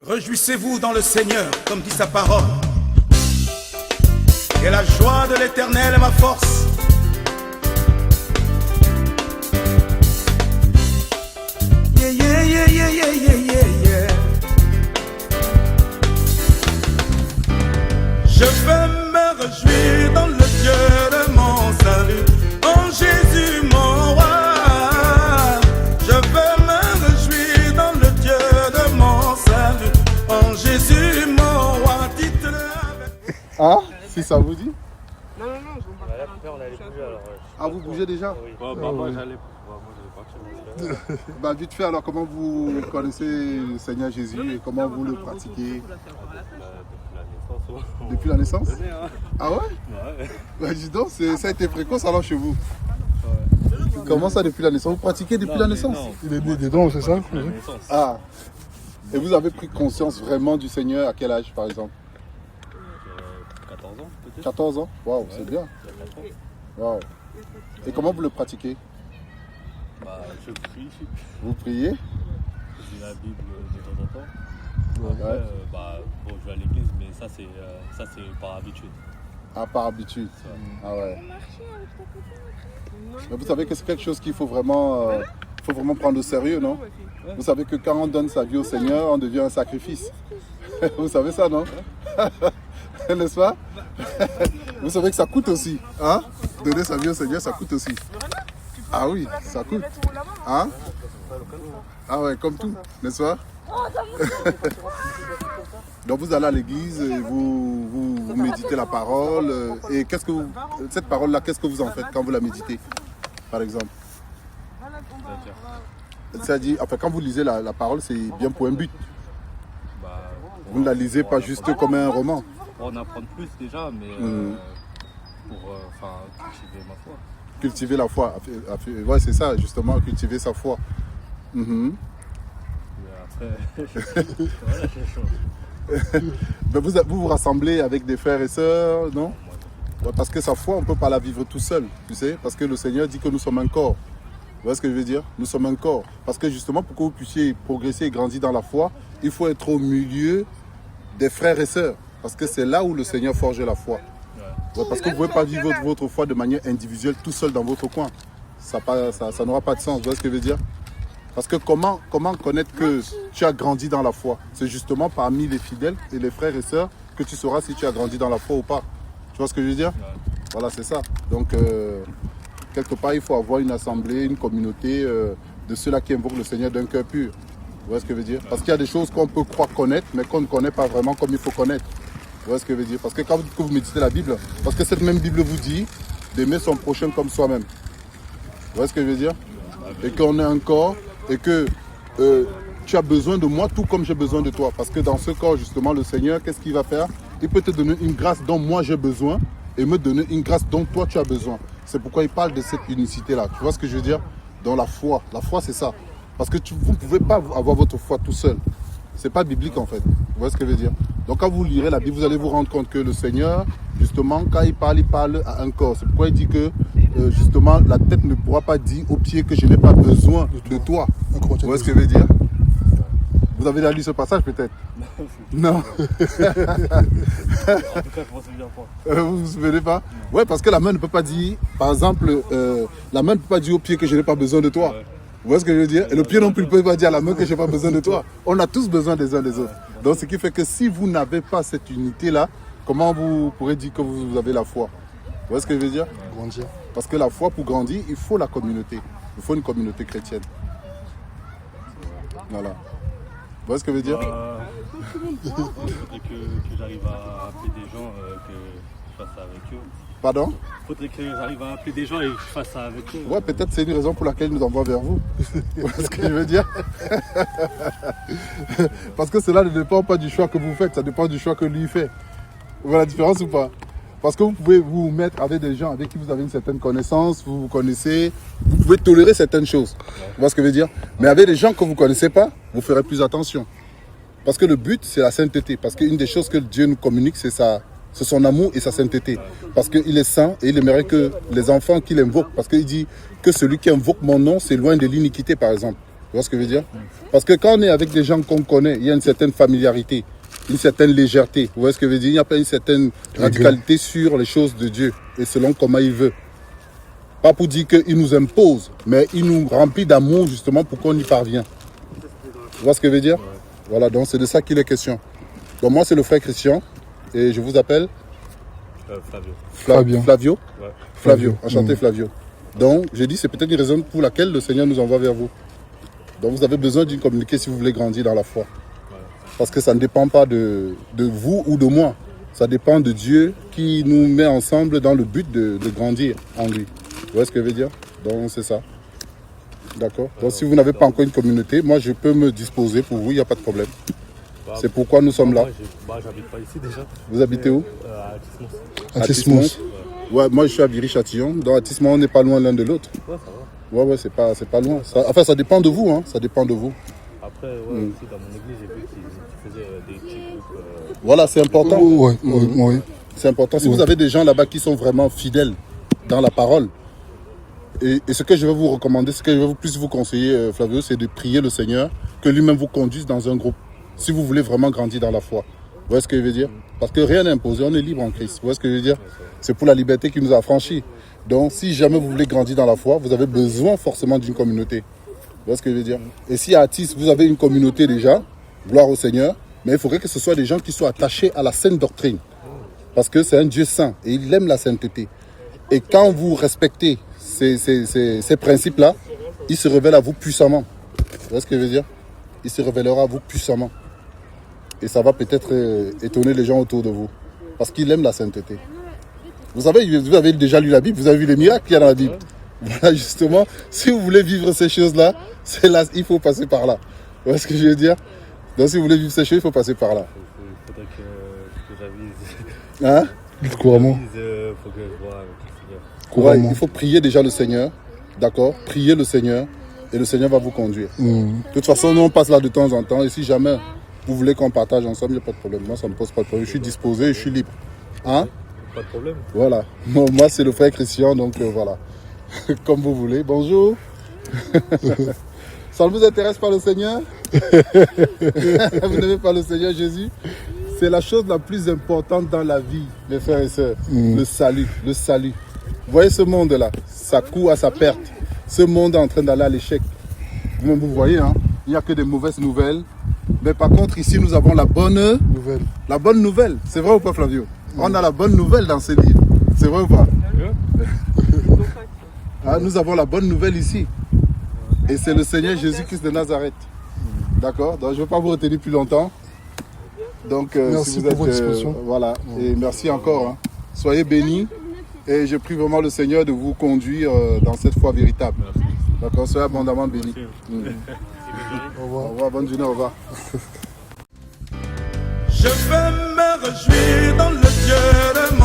Réjouissez-vous dans le Seigneur, comme dit sa parole. Et la joie de l'Éternel est ma force. Yeah, yeah, yeah, yeah, yeah, yeah, yeah. Je veux me réjouir dans le Dieu de mon salut, en Jésus mon roi. Je veux me réjouir dans le Dieu de mon salut, en Jésus mon roi. Dites-le avec... Ah, si ça vous dit? Non, je ne Là, on allait bouger alors. Ah, vous bougez déjà? Oui. Moi j'allais partir. Bah, vite fait, alors comment vous connaissez le Seigneur Jésus et comment vous le pratiquez? Depuis la naissance? Ah ouais? Bah, dis donc, ça a été précoce alors chez vous. Comment ça depuis la naissance? Vous pratiquez depuis la naissance? Il est né dedans, c'est ça? Ah. Et vous avez pris conscience vraiment du Seigneur à quel âge par exemple? 14 ans peut-être. 14 ans? Waouh, c'est bien. Waouh. Et comment vous le pratiquez? Bah, je prie, Vous priez? je lis la Bible de temps en temps. Après, bon, je vais à l'église, mais ça c'est par habitude. Ah, par habitude. Ah ouais. Mais vous savez que c'est quelque chose qu'il faut vraiment prendre au sérieux, non? Vous savez que quand on donne sa vie au Seigneur, on devient un sacrifice. Vous savez ça, non? N'est-ce pas? Vous savez que ça coûte aussi. Hein? Donner sa vie au Seigneur, ça coûte aussi. Ah oui, ça coûte. Hein? Ah ouais, comme tout, n'est-ce pas? Donc vous allez à l'église, et vous méditez la parole. Et cette parole-là, qu'est-ce que vous en faites quand vous la méditez, par exemple? C'est-à-dire, enfin, quand vous lisez la parole, c'est bien pour un but. Vous ne la lisez pas juste comme un roman. Pour en apprendre plus déjà, mais pour cultiver ma foi. Cultiver la foi. Ouais, c'est ça, justement, cultiver sa foi. Mais après, voilà, c'est chaud. Ben, vous rassemblez avec des frères et sœurs, non? Ouais, parce que sa foi, on ne peut pas la vivre tout seul, tu sais, parce que le Seigneur dit que nous sommes un corps. Vous voyez ce que je veux dire? Nous sommes un corps. Parce que justement, pour que vous puissiez progresser et grandir dans la foi, il faut être au milieu des frères et sœurs. Parce que c'est là où le Seigneur forge la foi. Ouais, parce que vous ne pouvez pas vivre votre foi de manière individuelle tout seul dans votre coin. Ça n'aura pas de sens. Vous voyez ce que je veux dire? Parce que comment connaître que tu as grandi dans la foi? C'est justement parmi les fidèles et les frères et sœurs que tu sauras si tu as grandi dans la foi ou pas. Tu vois ce que je veux dire? Voilà, c'est ça. Donc, quelque part, il faut avoir une assemblée, une communauté de ceux-là qui invoquent le Seigneur d'un cœur pur. Vous voyez ce que je veux dire? Parce qu'il y a des choses qu'on peut croire connaître, mais qu'on ne connaît pas vraiment comme il faut connaître. Vous voyez ce que je veux dire? Parce que quand vous dites que vous méditez la Bible, parce que cette même Bible vous dit d'aimer son prochain comme soi-même. Vous voyez ce que je veux dire? Et qu'on est un corps et que tu as besoin de moi tout comme j'ai besoin de toi. Parce que dans ce corps, justement, le Seigneur, qu'est-ce qu'il va faire? Il peut te donner une grâce dont moi j'ai besoin et me donner une grâce dont toi tu as besoin. C'est pourquoi il parle de cette unicité-là. Tu vois ce que je veux dire? Dans la foi. La foi, c'est ça. Parce que vous ne pouvez pas avoir votre foi tout seul. C'est pas biblique en fait. Vous voyez ce que je veux dire? Donc quand vous lirez la Bible, vous allez vous rendre compte que le Seigneur, justement, quand il parle à un corps. C'est pourquoi il dit que, justement, la tête ne pourra pas dire au pied que je n'ai pas besoin de toi. Vous voyez ce que je veux dire? Vous avez déjà lu ce passage peut-être? Non. En tout cas, je m'en souviens pas. Vous vous souvenez pas? Ouais, parce que la main ne peut pas dire, par exemple, la main ne peut pas dire au pied que je n'ai pas besoin de toi. Ouais. Vous voyez ce que je veux dire? Et le pied non plus ne peut pas dire à la main que je n'ai pas besoin de toi. On a tous besoin des uns des autres. Donc ce qui fait que si vous n'avez pas cette unité-là, comment vous pourrez dire que vous avez la foi? Vous voyez ce que je veux dire? Grandir. Parce que la foi, pour grandir, il faut la communauté. Il faut une communauté chrétienne. Voilà. Vous voyez ce que je veux dire? Il faudrait que j'arrive à appeler des gens, que je fasse ça avec eux. Pardon? Il faudrait que j'arrive à appeler des gens et que je fasse ça avec eux. Ouais, peut-être c'est une raison pour laquelle il nous envoie vers vous. Vous voyez ce que je veux dire? Parce que cela ne dépend pas du choix que vous faites, ça dépend du choix que lui fait. Vous voyez la différence ou pas? Parce que vous pouvez vous mettre avec des gens avec qui vous avez une certaine connaissance, vous vous connaissez, vous pouvez tolérer certaines choses. Vous voyez ce que je veux dire? Mais avec des gens que vous ne connaissez pas, vous ferez plus attention. Parce que le but, c'est la sainteté. Parce qu'une des choses que Dieu nous communique, c'est son amour et sa sainteté. Parce qu'il est saint et il aimerait que les enfants qu'il invoque, parce qu'il dit que celui qui invoque mon nom, c'est loin de l'iniquité, par exemple. vois ce que je veux dire? Parce que quand on est avec des gens qu'on connaît, il y a une certaine familiarité, une certaine légèreté. Vous voyez ce que je veux dire? Il n'y a pas une certaine radicalité sur les choses de Dieu et selon comment il veut. Pas pour dire qu'il nous impose, mais il nous remplit d'amour justement pour qu'on y parvienne. Tu vois ce que je veux dire? Voilà, donc c'est de ça qu'il est question. Donc moi, c'est le frère Christian et je vous appelle Flavio. Flavio. Ouais. Flavio, enchanté Flavio. Donc, j'ai dit, c'est peut-être une raison pour laquelle le Seigneur nous envoie vers vous. Donc, vous avez besoin d'une communauté si vous voulez grandir dans la foi. Parce que ça ne dépend pas de vous ou de moi. Ça dépend de Dieu qui nous met ensemble dans le but de grandir en lui. Vous voyez ce que je veux dire? Donc, c'est ça. D'accord. Donc, si vous n'avez pas encore une communauté, moi, je peux me disposer pour vous, il n'y a pas de problème. C'est pourquoi nous sommes là. Moi, j'habite pas ici déjà. Vous habitez où? À Tismos. À Tismos. Ouais, moi, je suis à Viry-Châtillon. Dans Attissement, on n'est pas loin l'un de l'autre. Ouais, ça va. Ouais, c'est pas loin. Enfin, ça dépend de vous, hein. Ça dépend de vous. Après, aussi, dans mon église, j'ai vu qu'ils faisaient des petits groupes. Voilà, c'est important. Oui. C'est important. Si vous avez des gens là-bas qui sont vraiment fidèles dans la parole, et ce que je vais vous recommander, ce que je vais plus vous conseiller, Flavio, c'est de prier le Seigneur, que lui-même vous conduise dans un groupe. Si vous voulez vraiment grandir dans la foi. Vous voyez ce que je veux dire? Parce que rien n'est imposé, on est libre en Christ. Vous voyez ce que je veux dire? C'est pour la liberté qui nous a affranchis. Donc, si jamais vous voulez grandir dans la foi, vous avez besoin forcément d'une communauté. Vous voyez ce que je veux dire? Et si à Atis, vous avez une communauté déjà, gloire au Seigneur, mais il faudrait que ce soit des gens qui soient attachés à la sainte doctrine. Parce que c'est un Dieu saint et il aime la sainteté. Et quand vous respectez ces principes-là, il se révèle à vous puissamment. Vous voyez ce que je veux dire? Il se révélera à vous puissamment. Et ça va peut-être étonner les gens autour de vous. Parce qu'il aime la sainteté. Vous savez, vous avez déjà lu la Bible, vous avez vu les miracles qu'il y a dans la Bible. Voilà, justement, si vous voulez vivre ces choses-là, c'est là, il faut passer par là. Vous voyez ce que je veux dire? Donc si vous voulez vivre ces choses, il faut passer par là. Il faudrait que j'avise. Hein? Couramment. Faut que je vois avec le Seigneur. Ouais, il faut prier déjà le Seigneur. D'accord? Prier le Seigneur. Et le Seigneur va vous conduire. De toute façon, nous on passe là de temps en temps. Et si jamais vous voulez qu'on partage ensemble, il n'y a pas de problème. Moi, ça ne me pose pas de problème. Je suis disposé et je suis libre. Hein? Pas de problème. Voilà. Moi, c'est le frère Christian, donc voilà. Comme vous voulez. Bonjour. Ça ne vous intéresse pas le Seigneur? Vous n'aimez pas le Seigneur Jésus? C'est la chose la plus importante dans la vie, mes frères et sœurs. Le salut, le salut. Vous voyez ce monde-là, ça court à sa perte. Ce monde est en train d'aller à l'échec. Vous voyez, hein, il n'y a que des mauvaises nouvelles. Mais par contre, ici, nous avons la bonne nouvelle. C'est vrai ou pas, Flavio? On a la bonne nouvelle dans ce livre. C'est vrai ou pas? Ah, nous avons la bonne nouvelle ici. Et c'est le Seigneur Jésus-Christ de Nazareth. D'accord? Donc, je ne vais pas vous retenir plus longtemps. Donc, merci si vous pour êtes, votre disposition. voilà. Et merci encore. Hein. Soyez bénis. Et je prie vraiment le Seigneur de vous conduire dans cette foi véritable. D'accord? Soyez abondamment bénis. Au revoir. Au revoir. Bonne journée. Au revoir. Je vais me réjouir dans le Dieu de